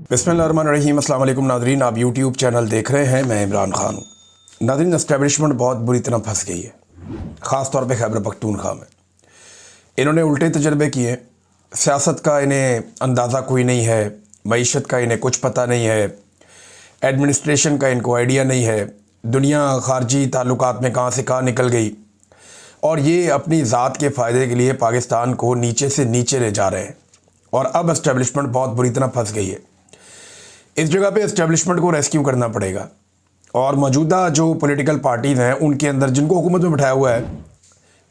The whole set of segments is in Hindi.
बिस्मिल्लाहिर्रहमानिर्रहीम। अस्सलाम वालेकुम नाज़रीन, आप यूट्यूब चैनल देख रहे हैं। मैं इमरान खान हूँ। नाज़रीन, एस्टेब्लिशमेंट बहुत बुरी तरह फंस गई है, ख़ास तौर पे खैबर पख्तूनख्वा में। इन्होंने उल्टे तजर्बे किए। सियासत का इन्हें अंदाज़ा कोई नहीं है, मईशत का इन्हें कुछ पता नहीं है, एडमिनिस्ट्रेशन का इनको आइडिया नहीं है, दुनिया ख़ारजी ताल्लुकात में कहाँ से कहाँ निकल गई, और ये अपनी ज़ात के फ़ायदे के लिए पाकिस्तान को नीचे से नीचे ले जा रहे हैं। और अब एस्टेब्लिशमेंट बहुत बुरी तरह फंस गई है। इस जगह पे एस्टेब्लिशमेंट को रेस्क्यू करना पड़ेगा, और मौजूदा जो पॉलिटिकल पार्टीज़ हैं उनके अंदर जिनको हुकूमत में बिठाया हुआ है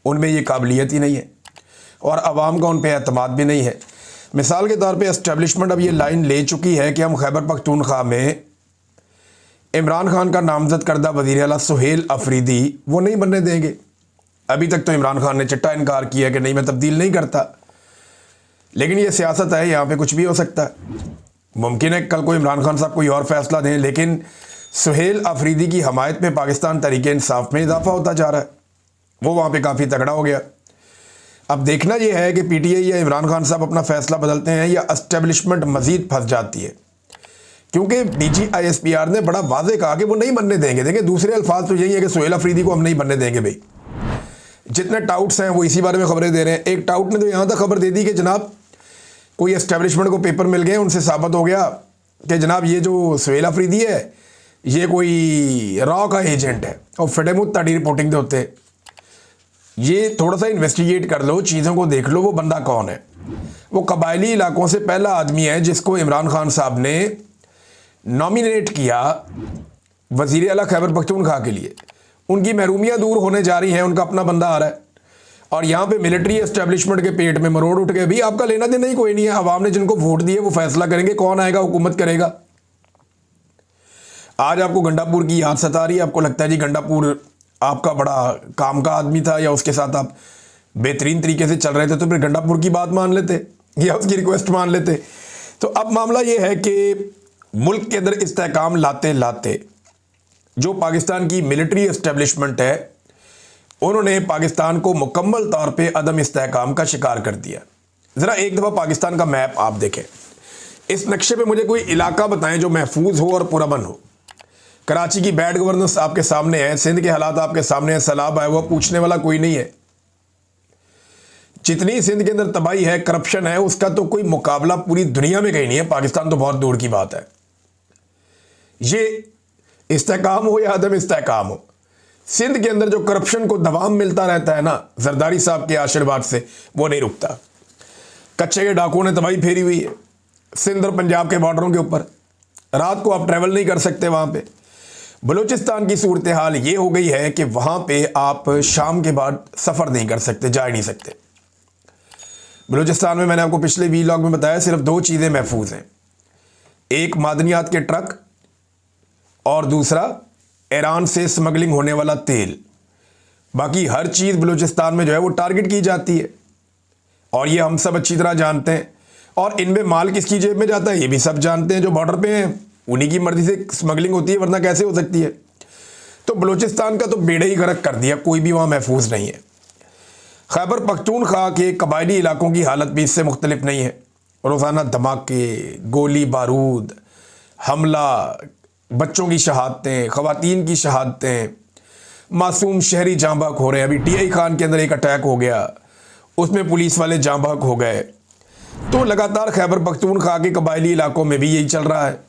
उनमें ये काबिलियत ही नहीं है, और आवाम का उन पर एतमाद भी नहीं है। मिसाल के तौर पे एस्टेब्लिशमेंट अब ये लाइन ले चुकी है कि हम खैबर पख्तूनख्वा में इमरान खान का नामजद करदा वज़ीर आला सुहेल अफरीदी वो नहीं बनने देंगे। अभी तक तो इमरान खान ने चिट्टा इनकार किया कि नहीं, मैं तब्दील नहीं करता, लेकिन ये सियासत है, यहाँ पे कुछ भी हो सकता है। मुमकिन है कल को इमरान खान साहब कोई और फैसला दें, लेकिन सुहेल अफरीदी की हमायत में पाकिस्तान तहरीक इंसाफ में इजाफा होता जा रहा है। वो वहाँ पे काफ़ी तगड़ा हो गया। अब देखना यह है कि पीटीआई या इमरान खान साहब अपना फैसला बदलते हैं या एस्टेब्लिशमेंट मज़ीद फंस जाती है, क्योंकि DGISPR ने बड़ा वाज़े कहा कि वो नहीं बनने देंगे। देखिए, दूसरे अल्फाज तो यही है कि सुहेल अफरीदी को हम नहीं बनने देंगे। भाई, जितने टाउट्स हैं वो इसी बारे में खबरें दे रहे हैं। एक टाउट ने तो यहाँ तक खबर दे दी कि जनाब कोई एस्टेब्लिशमेंट को पेपर मिल गए, उनसे साबित हो गया कि जनाब ये जो सुहेल अफरीदी है ये कोई रॉ का एजेंट है, और फिटेमुत ताड़ी रिपोर्टिंग दे होते। ये थोड़ा सा इन्वेस्टिगेट कर लो, चीज़ों को देख लो, वो बंदा कौन है। वो कबायली इलाकों से पहला आदमी है जिसको इमरान खान साहब ने नॉमिनेट किया वज़ीर आला खैबर पख्तूनख्वा के लिए। उनकी महरूमियाँ दूर होने जा रही हैं, उनका अपना बंदा आ रहा है, और यहाँ पे मिलिट्री एस्टेब्लिशमेंट के पेट में मरोड़ उठ गए। भी आपका लेना देना ही कोई नहीं है। अवाम ने जिनको वोट दिए वो फैसला करेंगे कौन आएगा, हुकूमत करेगा। आज आपको गंडापुर की याद सता रही है, आपको लगता है जी गंडापुर आपका बड़ा काम का आदमी था, या उसके साथ आप बेहतरीन तरीके से चल रहे थे, तो फिर गंडापुर की बात मान लेते या उसकी रिक्वेस्ट मान लेते। तो अब मामला ये है कि मुल्क के अंदर इस्तेहकाम लाते लाते जो पाकिस्तान की मिलिट्री एस्टेब्लिशमेंट है उन्होंने पाकिस्तान को मुकम्मल तौर पे अदम इस्तेहकाम का शिकार कर दिया। ज़रा एक दफ़ा पाकिस्तान का मैप आप देखें। इस नक्शे पे मुझे कोई इलाका बताएं जो महफूज हो और पुरअमन हो। कराची की बैड गवर्नेंस आपके सामने है, सिंध के हालात आपके सामने है, सैलाब आया हुआ, पूछने वाला कोई नहीं है। जितनी सिंध के अंदर तबाही है, करप्शन है, उसका तो कोई मुकाबला पूरी दुनिया में कहीं नहीं है। पाकिस्तान तो बहुत दूर की बात है। ये इस्तेहकाम हो या अदम इस्तेहकाम हो, सिंध के अंदर जो करप्शन को दवाम मिलता रहता है ना, जरदारी साहब के आशीर्वाद से, वो नहीं रुकता। कच्चे के डाकुओं ने तबाही फेरी हुई है सिंध और पंजाब के बॉर्डरों के ऊपर। रात को आप ट्रैवल नहीं कर सकते वहाँ पे। बलूचिस्तान की सूरत हाल ये हो गई है कि वहाँ पे आप शाम के बाद सफ़र नहीं कर सकते, जा ही नहीं सकते। बलूचिस्तान में मैंने आपको पिछले वीलॉग में बताया सिर्फ दो चीज़ें महफूज हैं, एक मादनियात के ट्रक और दूसरा ईरान से स्मगलिंग होने वाला तेल। बाकी हर चीज़ बलूचिस्तान में जो है वो टारगेट की जाती है, और ये हम सब अच्छी तरह जानते हैं। और इनमें माल किसकी जेब में जाता है ये भी सब जानते हैं। जो बॉर्डर पे हैं उन्हीं की मर्जी से स्मगलिंग होती है, वरना कैसे हो सकती है। तो बलूचिस्तान का तो बेड़े ही गर्क कर दिया, कोई भी वहाँ महफूज नहीं है। खैबर पख्तूनख्वा के कबायली इलाकों की हालत भी इससे मुख्तलिफ नहीं है। रोज़ाना धमाके, गोली बारूद, हमला, बच्चों की शहादतें, ख़वातीन की शहादतें, मासूम शहरी जाँ बहक हो रहे हैं। अभी DI खान के अंदर एक अटैक हो गया, उसमें पुलिस वाले जाँ बहक हो गए। तो लगातार खैबर पख्तूनख्वा के कबायली इलाकों में भी यही चल रहा है,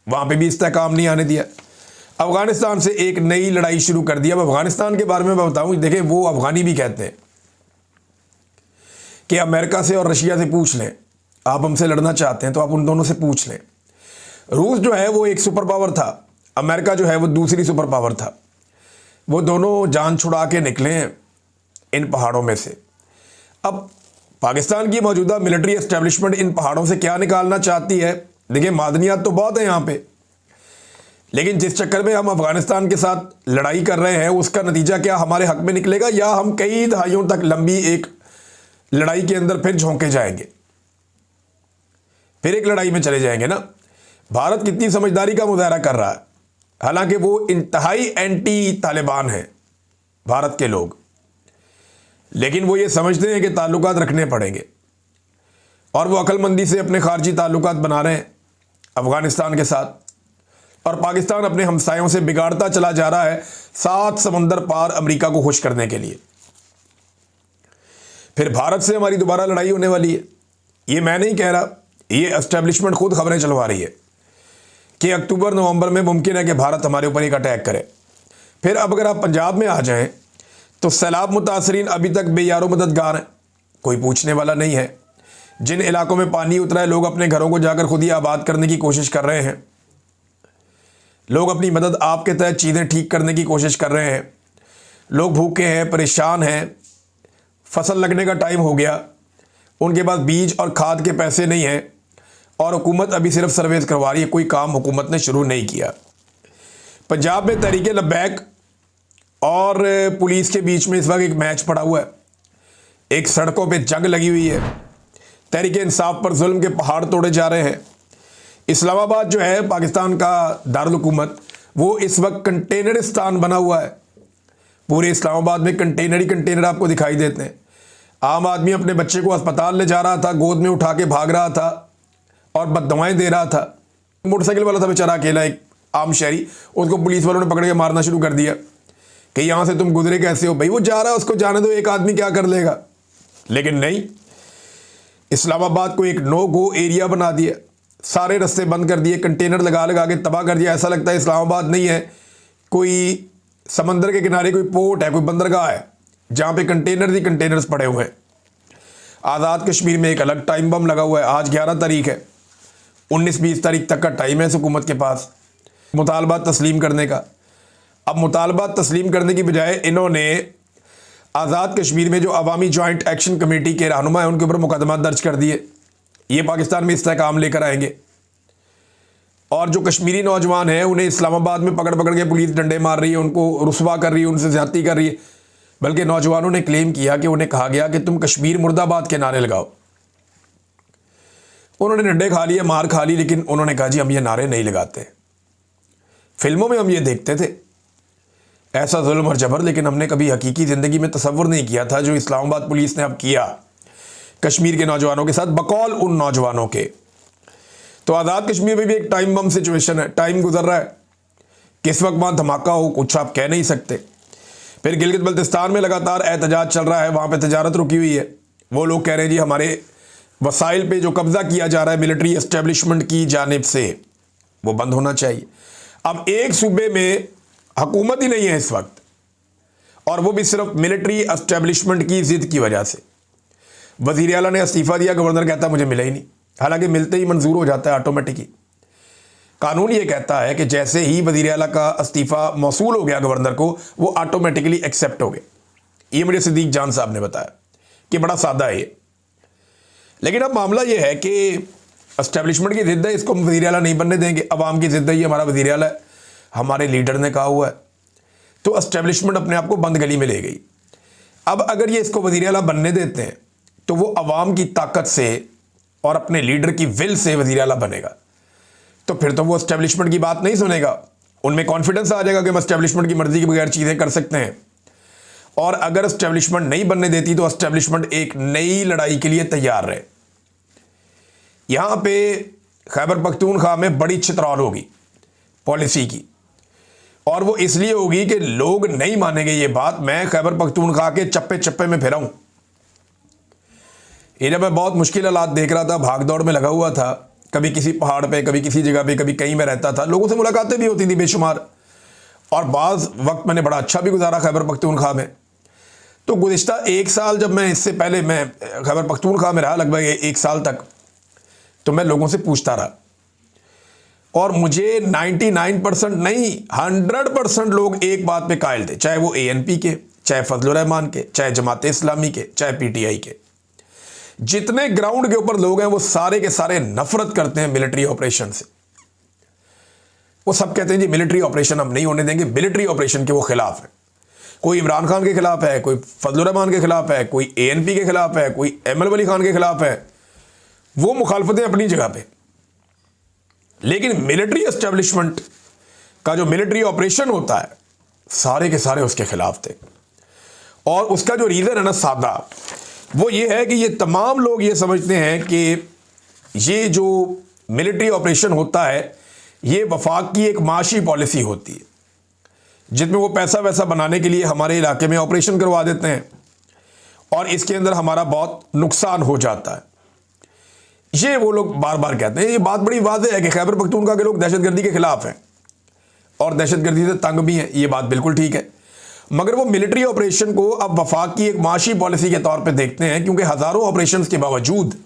वहाँ पे भी इस्तेहकाम नहीं आने दिया। अफ़गानिस्तान से एक नई लड़ाई शुरू कर दिया। अब अफ़गानिस्तान के बारे में मैं बताऊँ, देखें वो अफ़गानी भी कहते हैं कि अमेरिका से और रशिया से पूछ लें, आप हमसे लड़ना चाहते हैं तो आप उन दोनों से पूछ लें। रूस जो है वो एक सुपर पावर था, अमेरिका जो है वो दूसरी सुपर पावर था। वो दोनों जान छुड़ा के निकले हैं इन पहाड़ों में से। अब पाकिस्तान की मौजूदा मिलिट्री एस्टेब्लिशमेंट इन पहाड़ों से क्या निकालना चाहती है? देखिए, मादनियात तो बहुत है यहाँ पे, लेकिन जिस चक्कर में हम अफ़गानिस्तान के साथ लड़ाई कर रहे हैं उसका नतीजा क्या हमारे हक में निकलेगा, या हम कई दहाइयों तक लंबी एक लड़ाई के अंदर फिर झोंके जाएंगे, फिर एक लड़ाई में चले जाएंगे ना। भारत कितनी समझदारी का मुजाहरा कर रहा है, हालांकि वो इंतहाई एंटी तालिबान है भारत के लोग, लेकिन वो ये समझते हैं कि ताल्लुकात रखने पड़ेंगे, और वो अक्लमंदी से अपने खारजी ताल्लुकात बना रहे हैं। अफगानिस्तान के साथ, और पाकिस्तान अपने हमसायों से बिगाड़ता चला जा रहा है 7 समंदर पार अमेरिका को खुश करने के लिए। फिर भारत से हमारी दोबारा लड़ाई होने वाली है। ये मैं नहीं कह रहा, ये एस्टेब्लिशमेंट खुद खबरें चलवा रही है कि अक्टूबर नवंबर में मुमकिन है कि भारत हमारे ऊपर एक अटैक करे। फिर अब अगर आप पंजाब में आ जाएं तो सैलाब मुतासरीन अभी तक बेयारो मददगार हैं, कोई पूछने वाला नहीं है। जिन इलाकों में पानी उतरा है, लोग अपने घरों को जाकर खुद ही आबाद करने की कोशिश कर रहे हैं। लोग अपनी मदद आपके तहत चीज़ें ठीक करने की कोशिश कर रहे हैं। लोग भूखे हैं, परेशान हैं, फसल लगने का टाइम हो गया, उनके पास बीज और खाद के पैसे नहीं हैं, और हुकूमत अभी सिर्फ सर्वेस करवा रही है, कोई काम हुकूमत ने शुरू नहीं किया। पंजाब में तहरीक लब्बैक और पुलिस के बीच में इस वक्त एक मैच पड़ा हुआ है, एक सड़कों पे जंग लगी हुई है। तहरीक इंसाफ पर जुल्म के पहाड़ तोड़े जा रहे हैं। इस्लामाबाद जो है पाकिस्तान का दारुल हुकूमत, वो इस वक्त कंटेनरिस्तान बना हुआ है। पूरे इस्लामाबाद में कंटेनर ही कंटेनर आपको दिखाई देते हैं। आम आदमी अपने बच्चे को अस्पताल ले जा रहा था, गोद में उठा के भाग रहा था और बददवाएं दे रहा था। मोटरसाइकिल वाला था बेचारा अकेला, एक आम शहरी, उसको पुलिस वालों ने पकड़ के मारना शुरू कर दिया कि यहाँ से तुम गुजरे कैसे हो। भाई वो जा रहा है, उसको जाने दो, एक आदमी क्या कर लेगा। लेकिन नहीं, इस्लामाबाद को एक नो गो एरिया बना दिया, सारे रास्ते बंद कर दिए, कंटेनर लगा लगा के तबाह कर दिया। ऐसा लगता है इस्लामाबाद नहीं है, कोई समंदर के किनारे कोई पोर्ट है, कोई बंदरगाह है जहाँ पे कंटेनर ही कंटेनर्स पड़े हुए हैं। आज़ाद कश्मीर में एक अलग टाइम बम लगा हुआ है। आज 11 तारीख है, 19-20 तारीख तक का टाइम है इस हुकूमत के पास मुतालबा तस्लीम करने का। अब मुतालबा तस्लीम करने की बजाय इन्होंने आज़ाद कश्मीर में जो अवामी जॉइंट एक्शन कमेटी के रहनुमा है उनके ऊपर मुकदमा दर्ज कर दिए। ये पाकिस्तान में इस्तेहकाम लेकर आएंगे, और जो कश्मीरी नौजवान हैं उन्हें इस्लामाबाद में पकड़ पकड़ के पुलिस डंडे मार रही है, उनको रुस्वा कर रही है, उनसे ज़्यादती कर रही है। बल्कि नौजवानों ने क्लेम किया कि उन्हें कहा गया कि तुम कश्मीर मुर्दाबाद के नारे लगाओ। उन्होंने डंडे खा लिए, मार खा ली, लेकिन उन्होंने कहा जी हम ये नारे नहीं लगाते। फिल्मों में हम ये देखते थे ऐसा जुल्म और जबर, लेकिन हमने कभी हकीकी ज़िंदगी में तसव्वुर नहीं किया था जो इस्लामाबाद पुलिस ने अब किया कश्मीर के नौजवानों के साथ, बकौल उन नौजवानों के। तो आज़ाद कश्मीर में भी एक टाइम बम सिचुएशन है, टाइम गुजर रहा है, किस वक्त वहाँ धमाका हो कुछ आप कह नहीं सकते। फिर गिलगित बल्तिस्तान में लगातार एहतजाज चल रहा है, वहाँ पे तजारत रुकी हुई है। वो लोग कह रहे हैं जी हमारे वसाइल पे जो कब्ज़ा किया जा रहा है मिलिट्री एस्टेब्लिशमेंट की जानिब से, वो बंद होना चाहिए। अब एक सूबे में हुकूमत ही नहीं है इस वक्त, और वो भी सिर्फ मिलिट्री एस्टेब्लिशमेंट की ज़िद की वजह से। वज़ीर आला ने इस्तीफ़ा दिया, गवर्नर कहता मुझे मिला ही नहीं, हालांकि मिलते ही मंजूर हो जाता है ऑटोमेटिक ही। कानून ये कहता है कि जैसे ही वज़ीर आला का इस्तीफ़ा मौसूल हो गया गवर्नर को, वो ऑटोमेटिकली एक्सेप्ट हो गए। ये मुझे सिद्दीक जान साहब ने बताया कि बड़ा सादा है ये। लेकिन अब मामला ये है कि एस्टेब्लिशमेंट की ज़िद है, इसको हम वज़ीर आला नहीं बनने देंगे। अवाम की ज़िद है, ये हमारा वज़ीर आला है, हमारे लीडर ने कहा हुआ है, तो एस्टेब्लिशमेंट अपने आप को बंद गली में ले गई। अब अगर ये इसको वज़ीर आला बनने देते हैं तो वो अवाम की ताकत से और अपने लीडर की विल से वज़ीर आला बनेगा, तो फिर तो वो एस्टेब्लिशमेंट की बात नहीं सुनेगा। उनमें कॉन्फिडेंस आ जाएगा कि हम एस्टेब्लिशमेंट की मर्ज़ी के बगैर चीज़ें कर सकते हैं। और अगर एस्टेब्लिशमेंट नहीं बनने देती तो एस्टेब्लिशमेंट एक नई लड़ाई के लिए तैयार रहे। यहाँ पे खैबर पख्तूनख्वा में बड़ी चितरौल होगी पॉलिसी की, और वो इसलिए होगी कि लोग नहीं मानेंगे ये बात। मैं खैबर पख्तूनख्वा के चप्पे चप्पे में फिरा हूँ। ये जब मैं बहुत मुश्किल हालात देख रहा था, भाग दौड़ में लगा हुआ था, कभी किसी पहाड़ पे, कभी किसी जगह पे, कभी कहीं में रहता था, लोगों से मुलाकातें भी होती थी बेशुमार, और बाज़ वक्त मैंने बड़ा अच्छा भी गुजारा खैबर पख्तूनख्वा में। तो गुज़िश्ता 1 साल, जब मैं इससे पहले मैं खैबर पख्तूनख्वा में रहा लगभग 1 साल तक, तो मैं लोगों से पूछता रहा, और मुझे 99% नहीं 100% लोग एक बात पे कायल थे, चाहे वो ANP के, चाहे फजलुर रहमान के, चाहे जमात इस्लामी के, चाहे PTI के। जितने ग्राउंड के ऊपर लोग हैं वो सारे के सारे नफरत करते हैं मिलिट्री ऑपरेशन से। वो सब कहते हैं जी मिलिट्री ऑपरेशन हम नहीं होने देंगे, मिलिट्री ऑपरेशन के वो खिलाफ है। कोई इमरान खान के खिलाफ है, कोई फजलुर रहमान के खिलाफ है, कोई ANP के खिलाफ है, कोई ML वली खान के खिलाफ है। वो मुखालफतें अपनी जगह पे, लेकिन मिलिट्री एस्टेब्लिशमेंट का जो मिलिट्री ऑपरेशन होता है सारे के सारे उसके खिलाफ थे। और उसका जो रीज़न है ना सादा, वो ये है कि ये तमाम लोग ये समझते हैं कि ये जो मिलिट्री ऑपरेशन होता है ये वफाक की एक माशी पॉलिसी होती है, जिसमें वो पैसा वैसा बनाने के लिए हमारे इलाके में ऑपरेशन करवा देते हैं और इसके अंदर हमारा बहुत नुकसान हो जाता है। ये वो लोग बार बार कहते हैं। ये बात बड़ी वाज़ेह है कि खैबर पख्तूनख्वा के लोग दहशतगर्दी के खिलाफ हैं और दहशतगर्दी से तंग भी हैं। ये बात बिल्कुल ठीक है, मगर वो मिलिट्री ऑपरेशन को अब वफाक की एक माशी पॉलिसी के तौर पे देखते हैं, क्योंकि हज़ारों ऑपरेशन के बावजूद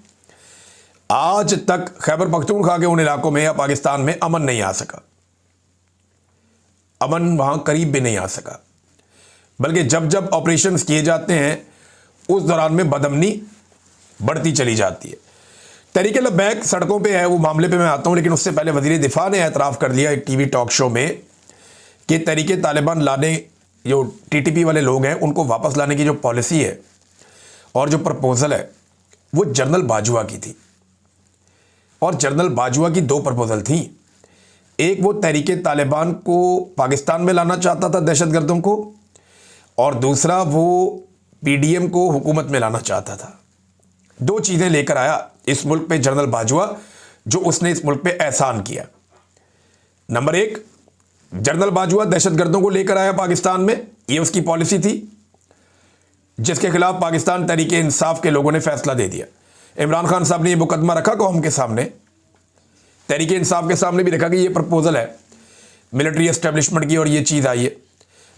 आज तक खैबर पख्तूनख्वा के उन इलाकों में या पाकिस्तान में अमन नहीं आ सका, अमन वहां करीब भी नहीं आ सका, बल्कि जब जब ऑपरेशन किए जाते हैं उस दौरान में बदअमनी बढ़ती चली जाती है। तहरीक लब्बैक सड़कों पे है, वो मामले पे मैं आता हूं, लेकिन उससे पहले वज़ीर दिफा ने एतराफ़ कर लिया एक टीवी टॉक शो में कि तहरीक तालिबान लाने, जो टीटीपी वाले लोग हैं उनको वापस लाने की जो पॉलिसी है और जो प्रपोज़ल है वो जनरल बाजवा की थी। और जनरल बाजवा की दो प्रपोज़ल थी, एक वो तहरीक तालिबान को पाकिस्तान में लाना चाहता था दहशतगर्दों को, और दूसरा वो पीडीएम को हुकूमत में लाना चाहता था। दो चीज़ें लेकर आया इस मुल्क पे जनरल बाजवा, जो उसने इस मुल्क पे एहसान किया। नंबर एक, जनरल बाजवा दहशतगर्दों को लेकर आया पाकिस्तान में, ये उसकी पॉलिसी थी, जिसके खिलाफ पाकिस्तान तहरीक इंसाफ के लोगों ने फैसला दे दिया। इमरान खान साहब ने ये मुकदमा रखा कौम के सामने, तहरीक इंसाफ के सामने भी रखा कि ये प्रपोजल है मिलिट्री एस्टेब्लिशमेंट की और ये चीज़ आई है,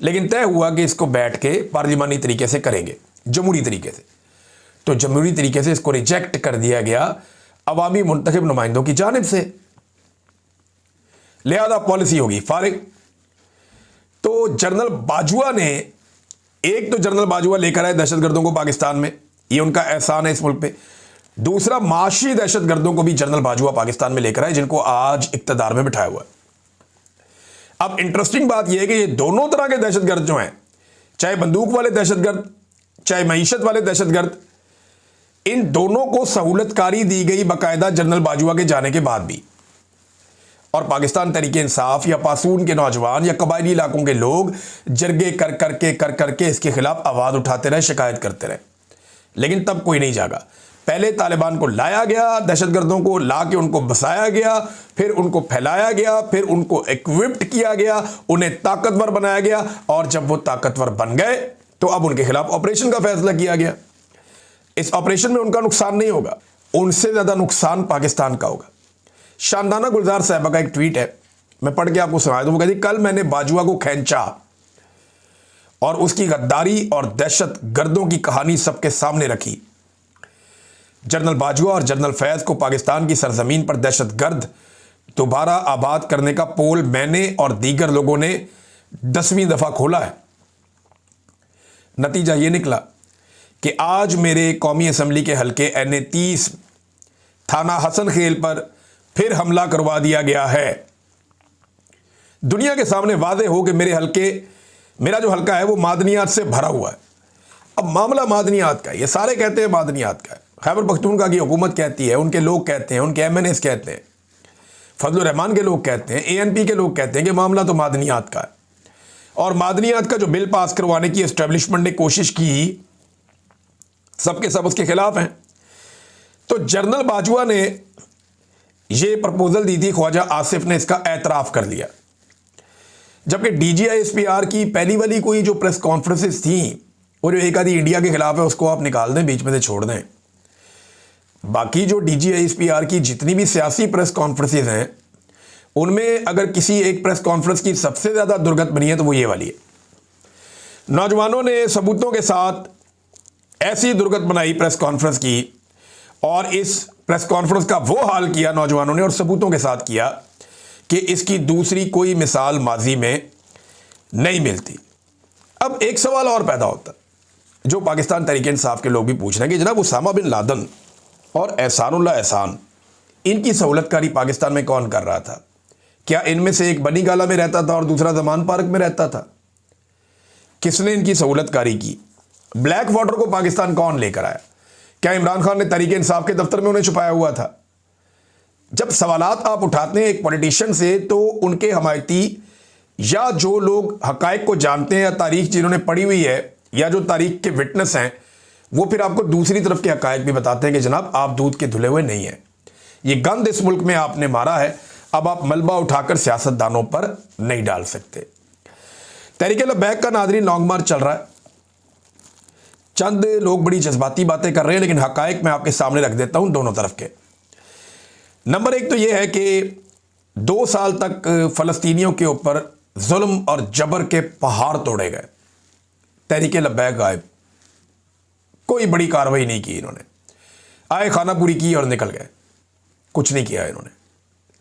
लेकिन तय हुआ कि इसको बैठ के पार्लिमानी तरीके से करेंगे, जमहूरी तरीके से। तो जमहूरी तरीके से इसको रिजेक्ट कर दिया गया अवामी मुंतखब नुमाइंदों की जानिब से, लिहाजा पॉलिसी होगी फारिग। तो जनरल बाजवा ने, एक तो जनरल बाजवा लेकर आए दहशतगर्दों को पाकिस्तान में, ये उनका एहसान है इस मुल्क पे। दूसरा, माशी दहशतगर्दों को भी जनरल बाजवा पाकिस्तान में लेकर आए, जिनको आज इक्तदार में बिठाया हुआ है। अब इंटरेस्टिंग बात यह है कि ये दोनों तरह के दहशतगर्द जो हैं, चाहे बंदूक वाले दहशतगर्द, चाहे मईशत वाले दहशतगर्द, इन दोनों को सहूलतकारी दी गई बाकायदा जनरल बाजवा के जाने के बाद भी। और पाकिस्तान तहरीक इंसाफ या पासून के नौजवान या कबायली इलाकों के लोग जरगे कर करके इसके खिलाफ आवाज़ उठाते रहे, शिकायत करते रहे, लेकिन तब कोई नहीं जागा। पहले तालिबान को लाया गया, दहशतगर्दों को ला के उनको बसाया गया, फिर उनको फैलाया गया, फिर उनको इक्विप्ड किया गया, उन्हें ताकतवर बनाया गया, और जब वो ताकतवर बन गए तो अब उनके खिलाफ ऑपरेशन का फैसला किया गया। इस ऑपरेशन में उनका नुकसान नहीं होगा, उनसे ज़्यादा नुकसान पाकिस्तान का होगा। शानदाना गुलजार साहबा का एक ट्वीट है, मैं पढ़ के आपको सुना दूं। वो कहती, कल मैंने बाजवा को खींचा और उसकी गद्दारी और दहशत गर्दों की कहानी सबके सामने रखी। जनरल बाजवा और जनरल फैज को पाकिस्तान की सरजमीन पर दहशत गर्द दोबारा आबाद करने का पोल मैंने और दीगर लोगों ने 10वीं दफ़ा खोला है। नतीजा ये निकला कि आज मेरे कौमी असम्बली के हल्के NA 30 थाना हसन खेल पर फिर हमला करवा दिया गया है। दुनिया के सामने वाज़ेह हो कि मेरा जो हल्का है वो मादनियात से भरा हुआ है। अब मामला मादनियात का है, ये सारे कहते हैं मादनियात का है, खैबर पख्तूनख्वा की हुकूमत कहती है, उनके लोग कहते हैं, उनके MNAs कहते हैं, फजलुर रहमान के लोग कहते हैं, ANP के लोग कहते हैं कि मामला तो मादनियात का है। और मादनियात का जो बिल पास करवाने की एस्टेब्लिशमेंट ने कोशिश की, सबके सब उसके खिलाफ हैं। तो जनरल बाजवा ने ये प्रपोजल दी थी, ख्वाजा आसिफ ने इसका एतराफ़ कर लिया, जबकि DGISPR की पहली वाली कोई जो प्रेस कॉन्फ्रेंसेस थी, वो जो एक आधी इंडिया के खिलाफ है उसको आप निकाल दें, बीच में से छोड़ दें। बाकी जो DGISPR की जितनी भी सियासी प्रेस कॉन्फ्रेंसेस हैं, उनमें अगर किसी एक प्रेस कॉन्फ्रेंस की सबसे ज़्यादा दुर्गत बनी है तो वो ये वाली है। नौजवानों ने सबूतों के साथ ऐसी दुर्गत बनाई प्रेस कॉन्फ्रेंस की, और इस प्रेस कॉन्फ्रेंस का वो हाल किया नौजवानों ने और सबूतों के साथ किया कि इसकी दूसरी कोई मिसाल माजी में नहीं मिलती। अब एक सवाल और पैदा होता है, जो पाकिस्तान तहरीक इंसाफ के लोग भी पूछ रहे हैं कि जनाब उसामा बिन लादन और एहसानुल्लाह एहसान, इनकी सहूलतकारी पाकिस्तान में कौन कर रहा था? क्या इनमें से एक बनी गाला में रहता था और दूसरा जमान पार्क में रहता था? किसने इनकी सहूलतकारी की? ब्लैक वाटर को पाकिस्तान कौन लेकर आया? क्या इमरान खान ने तहरीक इंसाफ के दफ्तर में उन्हें छुपाया हुआ था? जब सवालात आप उठाते हैं एक पॉलिटिशियन से, तो उनके हमायती या जो लोग हकायक को जानते हैं या तारीख जिन्होंने पढ़ी हुई है या जो तारीख के विटनेस हैं, वो फिर आपको दूसरी तरफ के हकायक भी बताते हैं कि जनाब आप दूध के धुले हुए नहीं हैं। ये गंद इस मुल्क में आपने मारा है, अब आप मलबा उठाकर सियासतदानों पर नहीं डाल सकते। तहरीक लब्बैक का नाज़रीन लॉन्ग मार्च चल रहा है। चंद लोग बड़ी जज्बाती बातें कर रहे हैं, लेकिन हकायक मैं आपके सामने रख देता हूं दोनों तरफ के। नंबर एक तो यह है कि 2 साल तक फ़लस्तीनियों के ऊपर जुल्म और जबर के पहाड़ तोड़े गए। तहरीक लब्बैक गायब, कोई बड़ी कार्रवाई नहीं की इन्होंने, आए खाना पूरी की और निकल गए, कुछ नहीं किया इन्होंने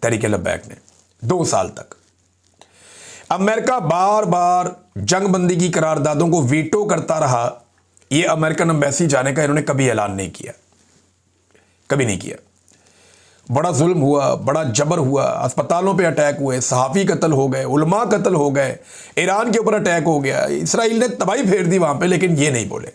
तहरीक लब्बैक ने 2 साल तक। अमेरिका बार बार जंगबंदी की करारदादों को वीटो करता रहा, यह अमेरिकन एम्बेसी जाने का इन्होंने कभी ऐलान नहीं किया, कभी नहीं किया। बड़ा जुल्म हुआ, बड़ा जबर हुआ, अस्पतालों पे अटैक हुए, सहाफ़ी कत्ल हो गए, उलमा कत्ल हो गए, ईरान के ऊपर अटैक हो गया, इसराइल ने तबाही फेर दी वहाँ पे, लेकिन ये नहीं बोले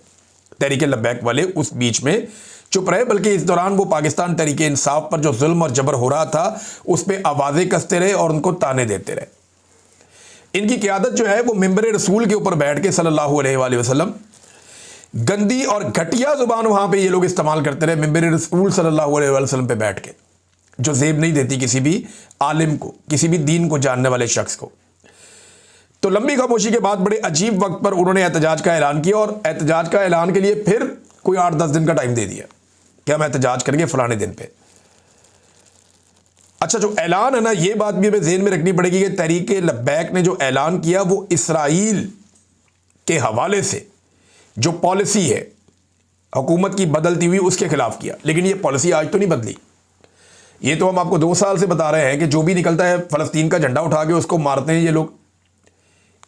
तहरीक लब्बैक वाले, उस बीच में चुप रहे। बल्कि इस दौरान वो पाकिस्तान तहरीक इंसाफ पर जो जुल्म और जबर हो रहा था उस पर आवाज़ें कसते रहे और उनको ताने देते रहे। इनकी क़यादत जो है वो मिंबर रसूल के ऊपर बैठ के सल्लल्लाहु अलैहि वसल्लम, गंदी और घटिया ज़ुबान वहाँ पे ये लोग इस्तेमाल करते रहे मिंबर रसूल सल्लल्लाहु अलैहि वसल्लम पे बैठ के, जो जेब नहीं देती किसी भी आलिम को, किसी भी दीन को जानने वाले शख्स को। तो लंबी खामोशी के बाद बड़े अजीब वक्त पर उन्होंने एहतजाज का ऐलान किया, और एहतजाज का ऐलान के लिए फिर कोई 8-10 दिन का टाइम दे दिया कि हम एहतजाज करेंगे फलाने दिन पे। अच्छा, जो ऐलान है ना, ये बात भी हमें ज़हन में रखनी पड़ेगी कि तहरीक लब्बैक ने जो ऐलान किया वो इसराइल के हवाले से जो पॉलिसी है हुकूमत की बदलती हुई, उसके खिलाफ किया। लेकिन ये पॉलिसी आज तो नहीं बदली, ये तो हम आपको 2 साल से बता रहे हैं कि जो भी निकलता है फ़लस्तीन का झंडा उठा के उसको मारते हैं ये लोग।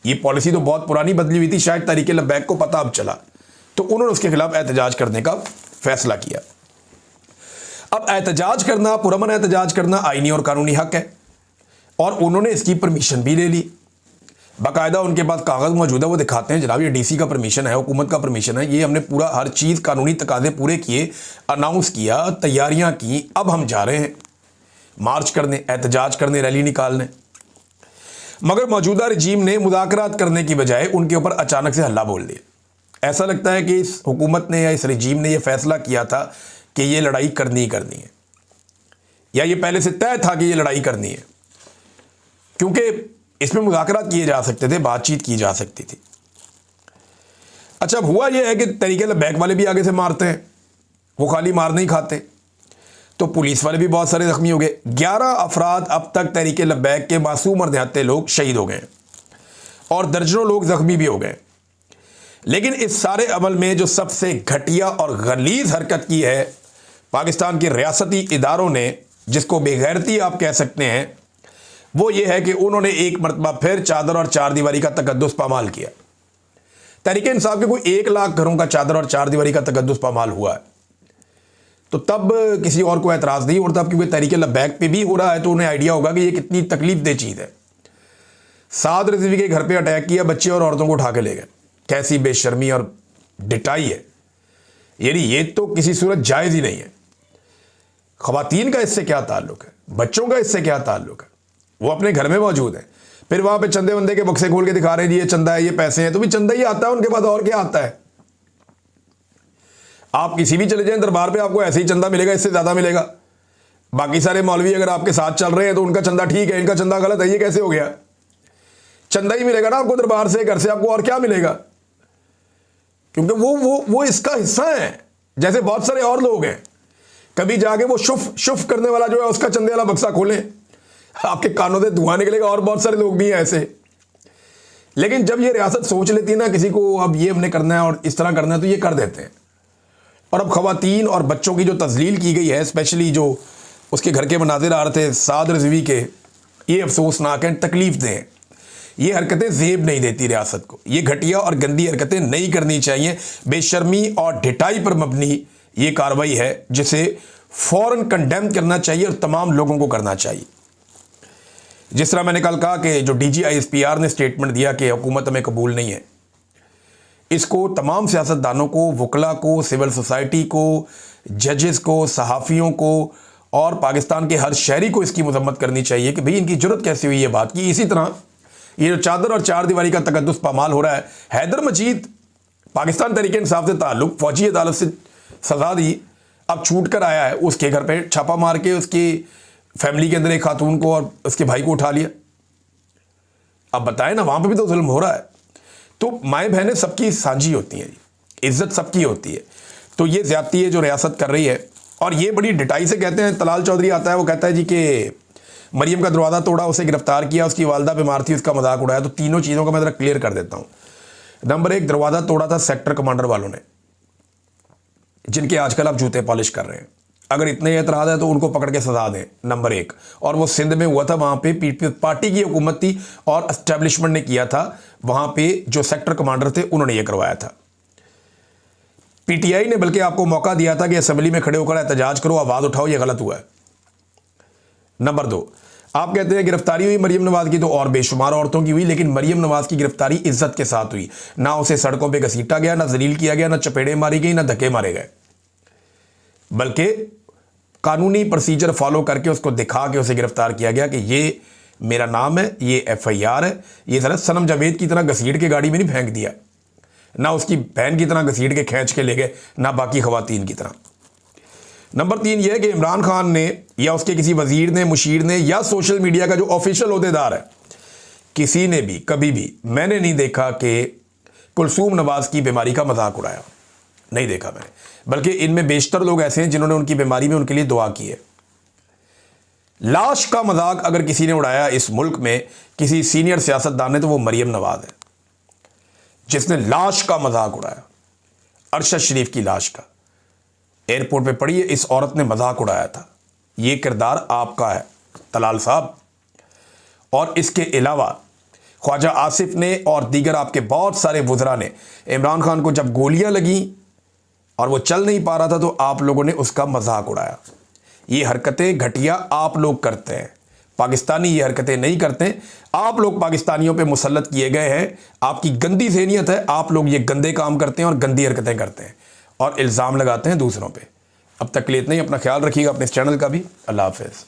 ये पॉलिसी तो बहुत पुरानी बदली हुई थी, शायद तहरीक लब्बैक को पता अब चला, तो उन्होंने उसके खिलाफ एहतजाज करने का फैसला किया। अब एहतजाज करना, पुरअमन एहतजाज आइनी आईनी और कानूनी हक है, और उन्होंने इसकी परमिशन भी ले ली। बाकायदा उनके पास कागज़ मौजूद है, वो दिखाते हैं जनाब ये डीसी का परमिशन है, हुकूमत का परमिशन है, ये हमने पूरा हर चीज़ कानूनी तकाज़े पूरे किए, अनाउंस किया, तैयारियां की, अब हम जा रहे हैं मार्च करने, एहतजाज करने, रैली निकालने। मगर मौजूदा रजीम ने मुज़ाकरात करने की बजाय उनके ऊपर अचानक से हल्ला बोल दिया। ऐसा लगता है कि इस हुकूमत ने या इस रजीम ने यह फैसला किया था कि ये लड़ाई करनी ही करनी है, या ये पहले से तय था कि ये लड़ाई करनी है, क्योंकि इसमें मुज़ाकरात किए जा सकते थे, बातचीत की जा सकती थी। अच्छा, अब हुआ यह है कि तहरीक लब्बैक वाले भी आगे से मारते हैं, वो खाली मार नहीं खाते, तो पुलिस वाले भी बहुत सारे ज़ख्मी हो गए। 11 अफराद अब तक तहरीक लब्बैक के मासूम और निहत्ते लोग शहीद हो गए और दर्जनों लोग ज़ख्मी भी हो गए। लेकिन इस सारे अमल में जो सबसे घटिया और गलीज़ हरकत की है पाकिस्तान के रियासती इदारों ने, जिसको बेगैरती आप कह सकते हैं, वो ये है कि उन्होंने एक मरतबा फिर चादर और चार दीवारी का तकद्दुस पामाल किया। तहरीक इंसाफ के कोई 1 लाख घरों का चादर और चार दीवारी का तकद्दुस पामाल हुआ है, तो तब किसी और को एतराज़ नहीं उठता, क्योंकि तहरीक लब्बैक पे भी हो रहा है, तो उन्हें आइडिया होगा कि ये कितनी तकलीफ दे चीज़ है। साद रिजवी के घर पे अटैक किया, बच्चे और औरतों को उठा के ले गए, कैसी बेशर्मी और डिटाई है, यानी ये तो किसी सूरत जायज़ ही नहीं है। ख़वातीन का इससे क्या ताल्लुक़ है, बच्चों का इससे क्या ताल्लुक़ है, वो अपने घर में मौजूद है, फिर वहाँ पे चंदे वंदे के बक्से खोल के दिखा रहे हैं जी ये चंदा है, ये पैसे हैं, तो भी चंदा ही आता है उनके पास, और क्या आता है। आप किसी भी चले जाएं दरबार पे, आपको ऐसे ही चंदा मिलेगा, इससे ज़्यादा मिलेगा। बाकी सारे मौलवी अगर आपके साथ चल रहे हैं तो उनका चंदा ठीक है, इनका चंदा गलत है, ये कैसे हो गया। चंदा ही मिलेगा ना आपको दरबार से, घर से आपको और क्या मिलेगा, क्योंकि वो इसका हिस्सा है। जैसे बहुत सारे और लोग हैं, कभी जाके वो शुफ करने वाला जो है उसका चंदे वाला बक्सा खोलें, आपके कानों से धुआं निकलेगा, और बहुत सारे लोग भी हैं ऐसे। लेकिन जब ये रियासत सोच लेती है ना किसी को अब ये हमने करना है और इस तरह करना है, तो ये कर देते हैं। और अब ख़वातीन और बच्चों की जो तज़लील की गई है, स्पेशली जो उसके घर के मनाजिर आ रहे थे साद रिजवी के, ये अफसोसनाक हैं, तकलीफ़ दें। ये हरकतें ज़ेब नहीं देती रियासत को, ये घटिया और गंदी हरकतें नहीं करनी चाहिए। बेशर्मी और ढिठाई पर मबनी ये कार्रवाई है जिसे फ़ौरन कंडेम करना चाहिए और तमाम लोगों को करना चाहिए। जिस तरह मैंने कल कहा कि जो DG/ISPR ने स्टेटमेंट दिया कि हुकूमत हमें कबूल नहीं है, इसको तमाम सियासतदानों को, वकला को, सिविल सोसाइटी को, जजेस को, सहाफ़ियों को और पाकिस्तान के हर शहरी को इसकी मजम्मत करनी चाहिए कि भाई इनकी ज़रूरत कैसे हुई ये बात की। इसी तरह ये जो चादर और चार दीवारी का तकद्दुस पामाल हो रहा है, हैदर मजीद पाकिस्तान तहरीक इंसाफ से ताल्लुक़, फ़ौजी अदालत से सज़ा दी, अब छूट कर आया है, उसके घर पे छापा मार के उसकी फैमिली के अंदर एक खातून को और उसके भाई को उठा लिया। अब बताएं ना, वहां पे भी तो जुल्म हो रहा है। तो माए बहनें सबकी साझी होती हैं, इज्जत सबकी होती है। तो ये ज्यादती है जो रियासत कर रही है, और ये बड़ी डिटाई से कहते हैं। तलाल चौधरी आता है, वो कहता है जी कि मरियम का दरवाज़ा तोड़ा, उसे गिरफ्तार किया, उसकी वालदा बीमार थी, उसका मजाक उड़ाया। तो तीनों चीज़ों का मैं ज़रा क्लियर कर देता हूँ। नंबर 1, दरवाज़ा तोड़ा था सेक्टर कमांडर वालों ने, जिनके आजकल आप जूते पॉलिश कर रहे हैं। अगर इतने एतराज़ है तो उनको पकड़ के सजा दें, नंबर 1। और वो सिंध में हुआ था, वहाँ पे पार्टी की हुकूमत थी और एस्टेब्लिशमेंट ने किया था। वहाँ पे जो सेक्टर कमांडर थे उन्होंने ये करवाया था। पीटीआई ने बल्कि आपको मौका दिया था कि असेंबली में खड़े होकर एहतजाज करो, आवाज़ उठाओ, ये गलत हुआ है। नंबर 2, आप कहते हैं गिरफ्तारी हुई मरियम नवाज की, तो और बेशुमार औरतों की हुई, लेकिन मरियम नवाज की गिरफ्तारी इज्जत के साथ हुई। ना उसे सड़कों पे घसीटा गया, ना जलील किया गया, ना चपेड़े मारी गई, ना धक्के मारे गए, बल्कि कानूनी प्रोसीजर फॉलो करके उसको दिखा के उसे गिरफ्तार किया गया कि ये मेरा नाम है, ये FIR है। ये जरा सनम जावेद की तरह घसीट के गाड़ी में नहीं फेंक दिया, ना उसकी बहन की तरह घसीट के खींच के ले गए, ना बाकी खवातीन की तरह। नंबर 3 यह है कि इमरान खान ने या उसके किसी वजीर ने, मुशीर ने, या सोशल मीडिया का जो ऑफिशियल ओहदेदार है, किसी ने भी कभी भी मैंने नहीं देखा कि कुलसूम नवाज की बीमारी का मजाक उड़ाया, नहीं देखा मैंने। बल्कि इनमें बेशतर लोग ऐसे हैं जिन्होंने उनकी बीमारी में उनके लिए दुआ की है। लाश का मजाक अगर किसी ने उड़ाया इस मुल्क में, किसी सीनियर सियासतदान ने, तो वो मरियम नवाज है, जिसने लाश का मजाक उड़ाया। अरशद शरीफ की लाश का एयरपोर्ट पे पड़ी है, इस औरत ने मजाक उड़ाया था। ये किरदार आपका है तलाल साहब। और इसके अलावा ख्वाजा आसिफ ने और दीगर आपके बहुत सारे वुज़रा ने इमरान खान को जब गोलियां लगी और वो चल नहीं पा रहा था, तो आप लोगों ने उसका मजाक उड़ाया। ये हरकतें घटिया आप लोग करते हैं, पाकिस्तानी ये हरकतें नहीं करते। आप लोग पाकिस्तानियों पे मुसल्लत किए गए हैं, आपकी गंदी ज़हनियत है, आप लोग ये गंदे काम करते हैं और गंदी हरकतें करते हैं और इल्ज़ाम लगाते हैं दूसरों पे। अब तक के लिए इतना ही। अपना ख्याल रखिएगा, अपने इस चैनल का भी। अल्लाह हाफ़िज़।